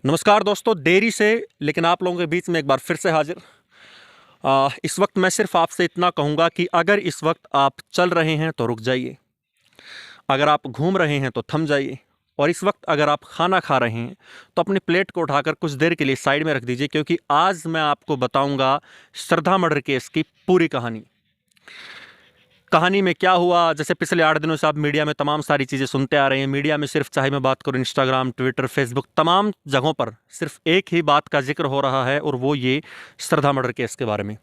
नमस्कार दोस्तों, देरी से लेकिन आप लोगों के बीच में एक बार फिर से हाजिर। इस वक्त मैं सिर्फ आपसे इतना कहूँगा कि अगर इस वक्त आप चल रहे हैं तो रुक जाइए, अगर आप घूम रहे हैं तो थम जाइए, और इस वक्त अगर आप खाना खा रहे हैं तो अपनी प्लेट को उठाकर कुछ देर के लिए साइड में रख दीजिए, क्योंकि आज मैं आपको बताऊंगा श्रद्धा मर्डर केस की पूरी कहानी में क्या हुआ। जैसे पिछले 8 दिनों से आप मीडिया में तमाम सारी चीज़ें सुनते आ रहे हैं। मीडिया में सिर्फ, चाहे मैं बात करूं इंस्टाग्राम, ट्विटर, फेसबुक, तमाम जगहों पर सिर्फ एक ही बात का जिक्र हो रहा है, और वो ये श्रद्धा मर्डर केस के बारे में।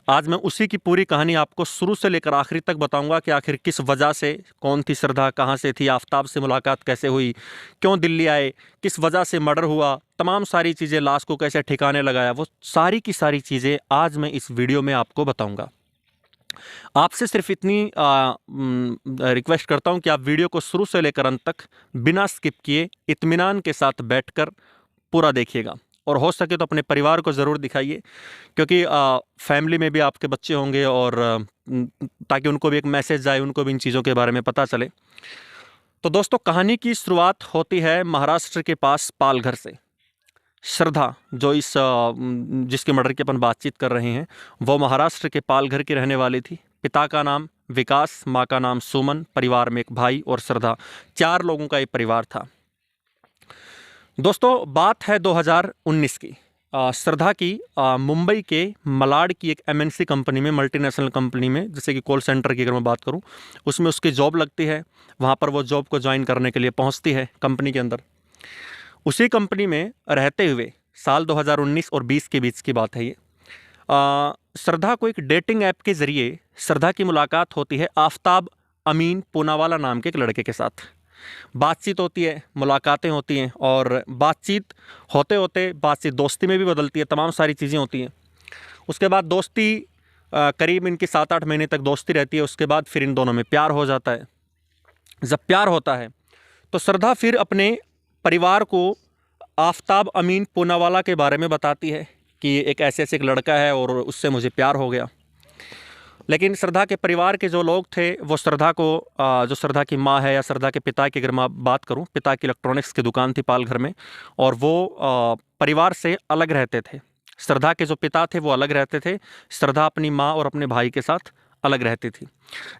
आज मैं उसी की पूरी कहानी आपको शुरू से लेकर आखिरी तक बताऊंगा कि आखिर किस वजह से, कौन थी श्रद्धा, कहाँ से थी, आफ्ताब से मुलाकात कैसे हुई, क्यों दिल्ली आए, किस वजह से मर्डर हुआ, तमाम सारी चीज़ें, लाश को कैसे ठिकाने लगाया, वो सारी की सारी चीज़ें आज मैं इस वीडियो में आपको बताऊंगा। आपसे सिर्फ इतनी रिक्वेस्ट करता हूं कि आप वीडियो को शुरू से लेकर अंत तक बिना स्किप किए इत्मीनान के साथ बैठकर पूरा देखिएगा, और हो सके तो अपने परिवार को ज़रूर दिखाइए, क्योंकि फैमिली में भी आपके बच्चे होंगे, और ताकि उनको भी एक मैसेज जाए, उनको भी इन चीज़ों के बारे में पता चले। तो दोस्तों, कहानी की शुरुआत होती है महाराष्ट्र के पास पालघर से। श्रद्धा, जो जिसके मर्डर की अपन बातचीत कर रहे हैं, वो महाराष्ट्र के पालघर की रहने वाली थी। पिता का नाम विकास, माँ का नाम सुमन, परिवार में एक भाई और श्रद्धा, 4 लोगों का एक परिवार था। दोस्तों, बात है 2019 की। श्रद्धा की मुंबई के मलाड की एक MNC कंपनी में, मल्टीनेशनल कंपनी में, जैसे कि कॉल सेंटर की अगर मैं बात करूं, उसमें उसकी जॉब लगती है। वहाँ पर वो जॉब को ज्वाइन करने के लिए पहुँचती है कंपनी के अंदर। उसी कंपनी में रहते हुए साल 2019 और 20 के बीच की बात है ये, श्रद्धा को एक डेटिंग ऐप के ज़रिए श्रद्धा की मुलाकात होती है आफ्ताब अमीन पूनावाला नाम के एक लड़के के साथ। बातचीत होती है, मुलाकातें होती हैं, और बातचीत होते होते बातचीत दोस्ती में भी बदलती है, तमाम सारी चीज़ें होती हैं। उसके बाद दोस्ती करीब इनकी 7-8 महीने तक दोस्ती रहती है। उसके बाद फिर इन दोनों में प्यार हो जाता है। जब प्यार होता है तो श्रद्धा फिर अपने परिवार को आफ्ताब अमीन पूनावाला के बारे में बताती है कि एक ऐसे एक लड़का है और उससे मुझे प्यार हो गया। लेकिन श्रद्धा के परिवार के जो लोग थे, वो श्रद्धा को, जो श्रद्धा की माँ है या श्रद्धा के पिता की अगर मैं बात करूं, पिता की इलेक्ट्रॉनिक्स की दुकान थी पालघर में, और वो परिवार से अलग रहते थे। श्रद्धा के जो पिता थे वो अलग रहते थे, श्रद्धा अपनी माँ और अपने भाई के साथ अलग रहती थी।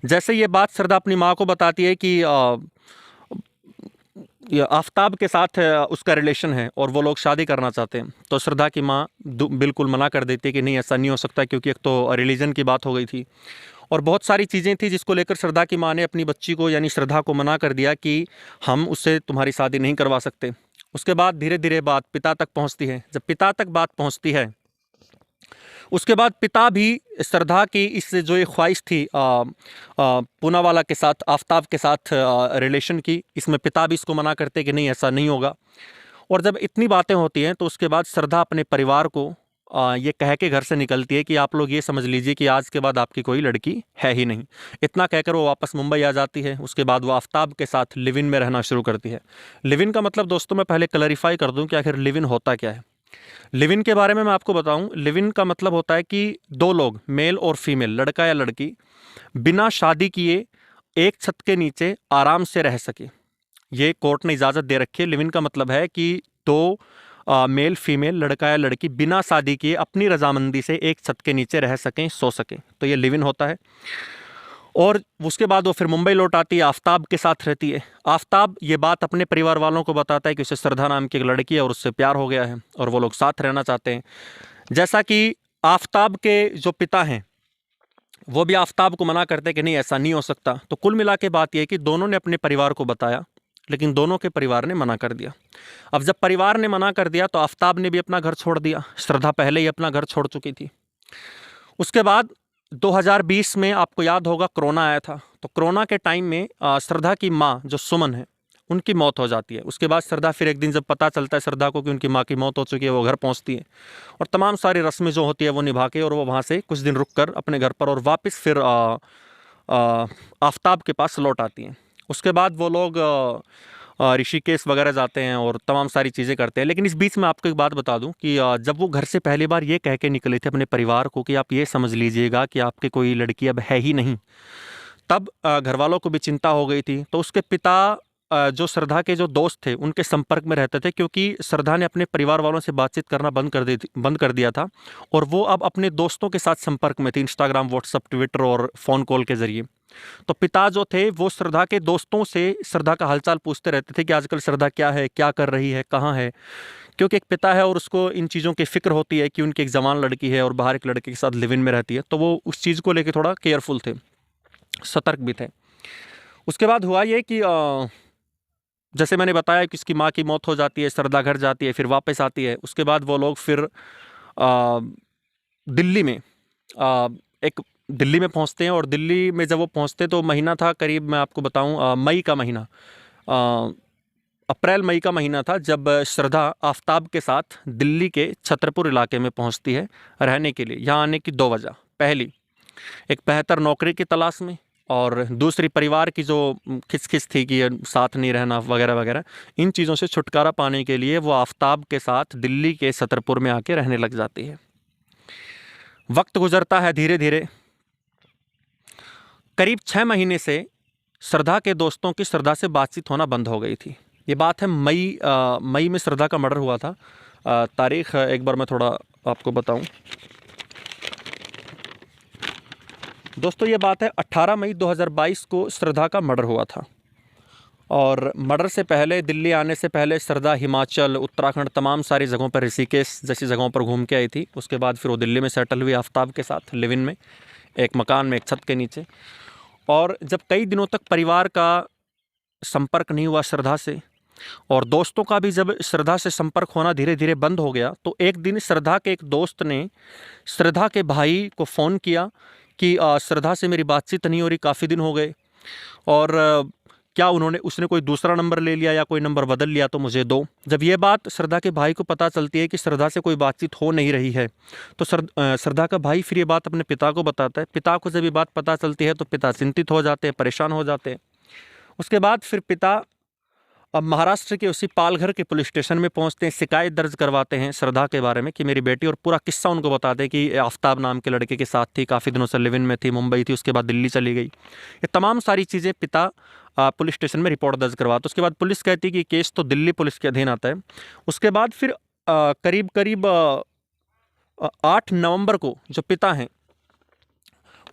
जैसे ये बात श्रद्धा अपनी माँ को बताती है कि ये आफ्ताब के साथ उसका रिलेशन है और वो लोग शादी करना चाहते हैं, तो श्रद्धा की माँ बिल्कुल मना कर देती है कि नहीं, ऐसा नहीं हो सकता, क्योंकि एक तो रिलीजन की बात हो गई थी और बहुत सारी चीज़ें थी जिसको लेकर श्रद्धा की माँ ने अपनी बच्ची को, यानी श्रद्धा को, मना कर दिया कि हम उससे तुम्हारी शादी नहीं करवा सकते। उसके बाद धीरे धीरे बात पिता तक पहुँचती है। जब पिता तक बात पहुँचती है, उसके बाद पिता भी श्रद्धा की इस जो ये ख्वाहिश थी पूनावाला के साथ, आफ्ताब के साथ रिलेशन की, इसमें पिता भी इसको मना करते कि नहीं, ऐसा नहीं होगा। और जब इतनी बातें होती हैं तो उसके बाद श्रद्धा अपने परिवार को ये कह के घर से निकलती है कि आप लोग ये समझ लीजिए कि आज के बाद आपकी कोई लड़की है ही नहीं। इतना कहकर वो वापस मुंबई आ जाती है। उसके बाद वो आफ्ताब के साथ लिव इन में रहना शुरू करती है। लिव इन का मतलब दोस्तों मैं पहले क्लैरिफाई कर दूं कि आखिर लिव इन होता क्या है। लिव इन के बारे में मैं आपको बताऊं, लिव इन का मतलब होता है कि 2 लोग, मेल और फीमेल, लड़का या लड़की, बिना शादी किए एक छत के नीचे आराम से रह सके। ये कोर्ट ने इजाज़त दे रखी है। लिव इन का मतलब है कि 2 मेल फीमेल, लड़का या लड़की, बिना शादी किए अपनी रजामंदी से एक छत के नीचे रह सकें, सो सकें, तो ये लिव इन होता है। और उसके बाद वो फिर मुंबई लौट आती है, आफ्ताब के साथ रहती है। आफ्ताब ये बात अपने परिवार वालों को बताता है कि उसे श्रद्धा नाम की एक लड़की है और उससे प्यार हो गया है और वो लोग साथ रहना चाहते हैं। जैसा कि आफ्ताब के जो पिता हैं वो भी आफ्ताब को मना करते हैं कि नहीं, ऐसा नहीं हो सकता। तो कुल मिला के बात यह है कि दोनों ने अपने परिवार को बताया, लेकिन दोनों के परिवार ने मना कर दिया। अब जब परिवार ने मना कर दिया तो आफ्ताब ने भी अपना घर छोड़ दिया। श्रद्धा पहले ही अपना घर छोड़ चुकी थी। उसके बाद 2020 में आपको याद होगा कोरोना आया था। तो कोरोना के टाइम में श्रद्धा की माँ जो सुमन है, उनकी मौत हो जाती है। उसके बाद श्रद्धा फिर एक दिन जब पता चलता है श्रद्धा को कि उनकी माँ की मौत हो चुकी है, वो घर पहुँचती है और तमाम सारी रस्में जो होती है वो निभा के, और वो वहाँ से कुछ दिन रुक कर अपने घर पर और वापस फिर आफ्ताब के पास लौट आती हैं। उसके बाद वो लोग ऋषिकेश वगैरह जाते हैं और तमाम सारी चीज़ें करते हैं। लेकिन इस बीच में आपको एक बात बता दूं कि जब वो घर से पहली बार ये कह के निकले थे अपने परिवार को कि आप ये समझ लीजिएगा कि आपकी कोई लड़की अब है ही नहीं, तब घर वालों को भी चिंता हो गई थी। तो उसके पिता जो श्रद्धा के जो दोस्त थे उनके संपर्क में रहते थे, क्योंकि श्रद्धा ने अपने परिवार वालों से बातचीत करना बंद कर दिया था और वो अब अपने दोस्तों के साथ संपर्क में थी, इंस्टाग्राम, व्हाट्सअप, ट्विटर और फ़ोन कॉल के ज़रिए। तो पिता जो थे वो श्रद्धा के दोस्तों से श्रद्धा का हालचाल पूछते रहते थे कि आजकल श्रद्धा क्या है, क्या कर रही है, कहाँ है, क्योंकि एक पिता है और उसको इन चीज़ों की फ़िक्र होती है कि उनकी एक जवान लड़की है और बाहर एक लड़के के साथ लिव इन में रहती है, तो वो उस चीज़ को लेकर थोड़ा केयरफुल थे, सतर्क भी थे। उसके बाद हुआ ये कि जैसे मैंने बताया कि उसकी माँ की मौत हो जाती है, श्रद्धा घर जाती है, फिर वापस आती है। उसके बाद वो लोग फिर दिल्ली में एक दिल्ली में पहुंचते हैं और दिल्ली में जब वो पहुंचते तो महीना था करीब, मैं आपको बताऊं, मई का महीना, अप्रैल मई का महीना था जब श्रद्धा आफताब के साथ दिल्ली के छतरपुर इलाके में पहुंचती है रहने के लिए। यहाँ आने की 2 वजह, पहली एक बेहतर नौकरी की तलाश में और दूसरी परिवार की जो खिचखिच थी कि साथ नहीं रहना वगैरह वगैरह, इन चीज़ों से छुटकारा पाने के लिए वो आफताब के साथ दिल्ली के छतरपुर में आके रहने लग जाती है। वक्त गुजरता है धीरे धीरे, करीब 6 महीने से श्रद्धा के दोस्तों की श्रद्धा से बातचीत होना बंद हो गई थी। ये बात है मई में श्रद्धा का मर्डर हुआ था। तारीख एक बार मैं थोड़ा आपको बताऊं दोस्तों, ये बात है 18 मई 2022 को श्रद्धा का मर्डर हुआ था। और मर्डर से पहले, दिल्ली आने से पहले श्रद्धा हिमाचल, उत्तराखंड, तमाम सारी जगहों पर, ऋषिकेश जैसी जगहों पर घूम के आई थी। उसके बाद फिर वो दिल्ली में सेटल हुई आफताब के साथ लिव इन में, एक मकान में, एक छत के नीचे। और जब कई दिनों तक परिवार का संपर्क नहीं हुआ श्रद्धा से और दोस्तों का भी जब श्रद्धा से संपर्क होना धीरे धीरे बंद हो गया, तो एक दिन श्रद्धा के एक दोस्त ने श्रद्धा के भाई को फ़ोन किया कि श्रद्धा से मेरी बातचीत नहीं हो रही, काफ़ी दिन हो गए, और क्या उसने कोई दूसरा नंबर ले लिया या कोई नंबर बदल लिया तो मुझे दो। जब ये बात श्रद्धा के भाई को पता चलती है कि श्रद्धा से कोई बातचीत हो नहीं रही है, तो श्रद्धा का भाई फिर ये बात अपने पिता को बताता है। पिता को जब ये बात पता चलती है तो पिता चिंतित हो जाते हैं, परेशान हो जाते हैं। उसके बाद फिर पिता अब महाराष्ट्र के उसी पालघर के पुलिस स्टेशन में पहुंचते हैं, शिकायत दर्ज करवाते हैं श्रद्धा के बारे में कि मेरी बेटी, और पूरा किस्सा उनको बताते हैं कि आफताब नाम के लड़के के साथ थी, काफ़ी दिनों से लिव इन में थी, मुंबई थी, उसके बाद दिल्ली चली गई। ये तमाम सारी चीज़ें पिता पुलिस स्टेशन में रिपोर्ट दर्ज करवाते। उसके बाद पुलिस कहती है कि केस तो दिल्ली पुलिस के अधीन आता है। उसके बाद फिर करीब 8 नवंबर को जो पिता हैं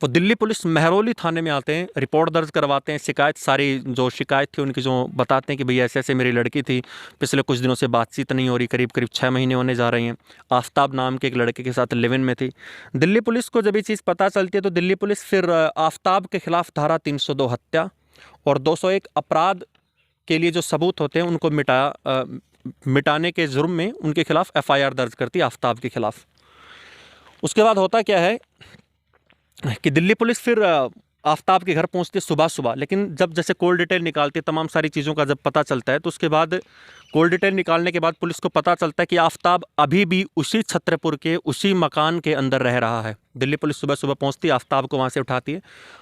वो दिल्ली पुलिस महरौली थाने में आते हैं, रिपोर्ट दर्ज करवाते हैं, सारी जो शिकायत थी उनकी जो बताते हैं कि भैया ऐसे ऐसे मेरी लड़की थी, पिछले कुछ दिनों से बातचीत नहीं हो रही, करीब 6 महीने होने जा रही हैं, आफताब नाम के एक लड़के के साथ लिव इन में थी। दिल्ली पुलिस को जब ये चीज़ पता चलती है तो दिल्ली पुलिस फिर आफताब के खिलाफ धारा 302 हत्या और 201 अपराध के लिए जो सबूत होते हैं उनको मिटाने के जुर्म में उनके खिलाफ FIR दर्ज करती है आफताब के खिलाफ। उसके बाद होता क्या है कि दिल्ली पुलिस फिर आफताब के घर पहुंचती है सुबह सुबह, लेकिन जब जैसे कॉल डिटेल निकालती है, तमाम सारी चीज़ों का जब पता चलता है, तो उसके बाद कॉल डिटेल निकालने के बाद पुलिस को पता चलता है कि आफताब अभी भी उसी छतरपुर के उसी मकान के अंदर रह रहा है। दिल्ली पुलिस सुबह सुबह पहुंचती है, आफताब को वहां से उठाती है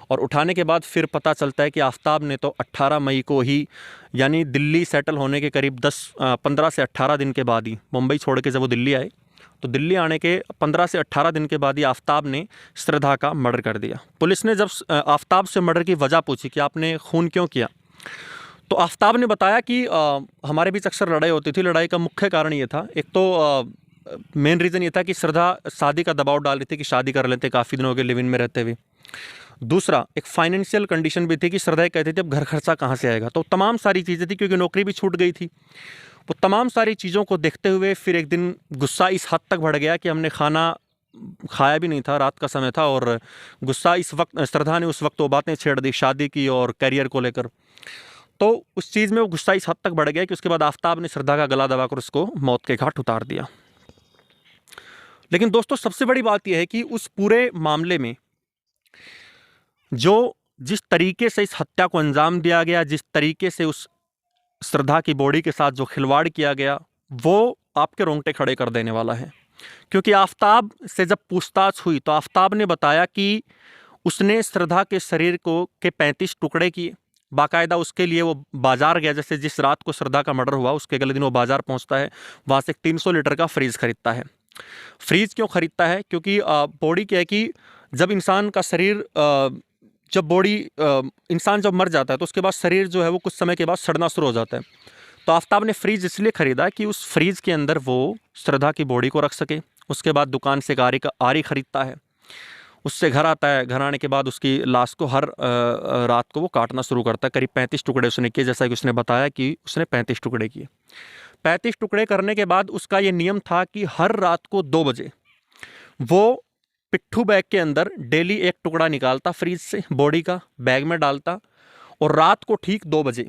और उठाने के बाद फिर पता चलता है कि आफताब ने तो 18 मई को ही, यानी दिल्ली सेटल होने के करीब 15 से 18 दिन के बाद ही, मुंबई छोड़ के जब वो दिल्ली आए तो दिल्ली आने के 15 से 18 दिन के बाद ही आफताब ने श्रद्धा का मर्डर कर दिया। पुलिस ने जब आफताब से मर्डर की वजह पूछी कि आपने खून क्यों किया, तो आफताब ने बताया कि हमारे बीच अक्सर लड़ाई होती थी, लड़ाई का मुख्य कारण ये था, एक तो मेन रीज़न ये था कि श्रद्धा शादी का दबाव डाल रही थी कि शादी कर लेते, काफ़ी दिन हो गए लिव इन में रहते हुए। दूसरा, एक फाइनेंशियल कंडीशन भी थी कि श्रद्धा कहती थी अब घर खर्चा कहाँ से आएगा, तो तमाम सारी चीज़ें थी, क्योंकि नौकरी भी छूट गई थी। वो तमाम सारी चीज़ों को देखते हुए फिर एक दिन गुस्सा इस हद तक बढ़ गया कि हमने खाना खाया भी नहीं था, रात का समय था, और गुस्सा इस वक्त, श्रद्धा ने उस वक्त वो बातें छेड़ दी शादी की और करियर को लेकर। तो उस चीज़ में वो गुस्सा इस हद तक बढ़ गया कि उसके बाद आफताब ने श्रद्धा का गला दबाकर उसको मौत के घाट उतार दिया। लेकिन दोस्तों सबसे बड़ी बात यह है कि उस पूरे मामले में जिस तरीके से इस हत्या को अंजाम दिया गया, जिस तरीके से उस श्रद्धा की बॉडी के साथ जो खिलवाड़ किया गया, वो आपके रोंगटे खड़े कर देने वाला है। क्योंकि आफताब से जब पूछताछ हुई तो आफताब ने बताया कि उसने श्रद्धा के शरीर के 35 टुकड़े किए, बाकायदा उसके लिए वो बाजार गया, जैसे जिस रात को श्रद्धा का मर्डर हुआ उसके अगले दिन वो बाजार पहुंचता है, वहाँ से 300 लीटर का फ्रीज खरीदता है। फ्रीज क्यों खरीदता है? क्योंकि बॉडी क्या है कि जब इंसान का शरीर जब बॉडी इंसान जब मर जाता है तो उसके बाद शरीर जो है वो कुछ समय के बाद सड़ना शुरू हो जाता है। तो आफ्ताब ने फ्रीज इसलिए ख़रीदा कि उस फ्रीज के अंदर वो श्रद्धा की बॉडी को रख सके। उसके बाद दुकान से आरी खरीदता है, उससे घर आता है। घर आने के बाद उसकी लाश को हर रात को वो काटना शुरू करता है। करीब 35 टुकड़े उसने किए, जैसा कि उसने बताया कि उसने 35 टुकड़े किए। 35 टुकड़े करने के बाद उसका ये नियम था कि हर रात को 2 बजे वो पिट्ठू बैग के अंदर डेली एक टुकड़ा निकालता फ्रीज से, बॉडी का बैग में डालता, और रात को ठीक 2 बजे,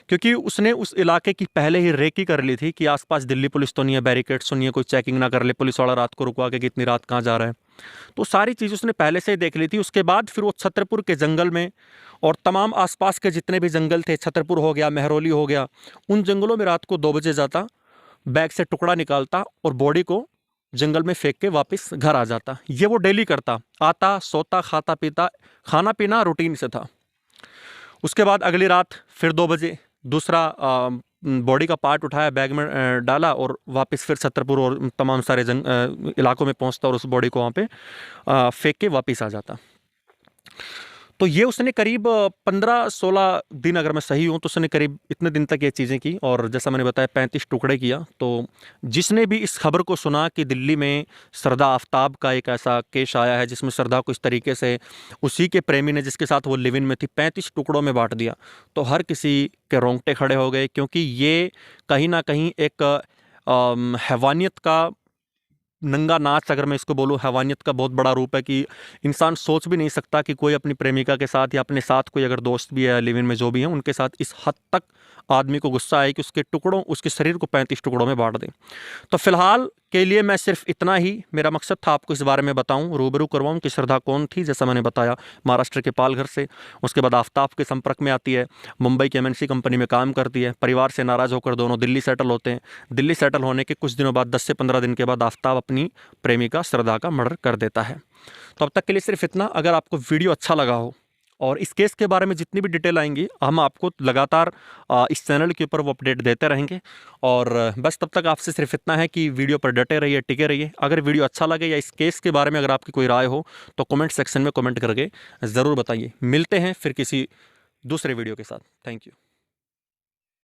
क्योंकि उसने उस इलाके की पहले ही रेकी कर ली थी कि आसपास दिल्ली पुलिस तो नहीं है, बैरिकेड्स तो नहीं है, कोई चेकिंग ना कर ले पुलिस वाला रात को रुकवा के कि इतनी रात कहाँ जा रहा है। तो सारी चीज़ उसने पहले से ही देख ली थी। उसके बाद फिर वो छतरपुर के जंगल में और तमाम आसपास के जितने भी जंगल थे, छतरपुर हो गया, महरौली हो गया, उन जंगलों में रात को 2 बजे जाता, बैग से टुकड़ा निकालता और बॉडी को जंगल में फेंक के वापस घर आ जाता। ये वो डेली करता, आता, सोता, खाता पीता, खाना पीना रूटीन से था। उसके बाद अगली रात फिर 2 बजे दूसरा बॉडी का पार्ट उठाया, बैग में डाला और वापस फिर छतरपुर और तमाम सारे इलाकों में पहुंचता और उस बॉडी को वहाँ पे फेंक के वापस आ जाता। तो ये उसने करीब 15-16 दिन, अगर मैं सही हूँ तो उसने करीब इतने दिन तक ये चीज़ें की, और जैसा मैंने बताया 35 टुकड़े किया। तो जिसने भी इस खबर को सुना कि दिल्ली में श्रद्धा आफ्ताब का एक ऐसा केस आया है जिसमें श्रद्धा को इस तरीके से उसी के प्रेमी ने जिसके साथ वो लिव इन में थी 35 टुकड़ों में बांट दिया, तो हर किसी के रोंगटे खड़े हो गए, क्योंकि ये कहीं ना कहीं एक हैवानियत का नंगा नाच, अगर मैं इसको बोलूँ, हैवानियत का बहुत बड़ा रूप है कि इंसान सोच भी नहीं सकता कि कोई अपनी प्रेमिका के साथ या अपने साथ कोई अगर दोस्त भी है, लिव इन में जो भी है, उनके साथ इस हद तक आदमी को गुस्सा आए कि उसके टुकड़ों, उसके शरीर को 35 टुकड़ों में बांट दें। तो फिलहाल के लिए मैं सिर्फ इतना ही, मेरा मकसद था आपको इस बारे में बताऊं, रूबरू करवाऊं कि श्रद्धा कौन थी। जैसा मैंने बताया, महाराष्ट्र के पालघर से, उसके बाद आफ्ताब के संपर्क में आती है, मुंबई की MNC कंपनी में काम करती है, परिवार से नाराज़ होकर दोनों दिल्ली सेटल होते हैं। दिल्ली सेटल होने के कुछ दिनों बाद, 10 से 15 दिन के बाद, आफ्ताब अपनी प्रेमिका श्रद्धा का मर्डर कर देता है। तो अब तक के लिए सिर्फ इतना। अगर आपको वीडियो अच्छा लगा हो और इस केस के बारे में जितनी भी डिटेल आएंगी, हम आपको लगातार इस चैनल के ऊपर वो अपडेट देते रहेंगे। और बस तब तक आपसे सिर्फ इतना है कि वीडियो पर डटे रहिए, टिके रहिए। अगर वीडियो अच्छा लगे या इस केस के बारे में अगर आपकी कोई राय हो तो कमेंट सेक्शन में कमेंट करके ज़रूर बताइए। मिलते हैं फिर किसी दूसरे वीडियो के साथ। Thank you.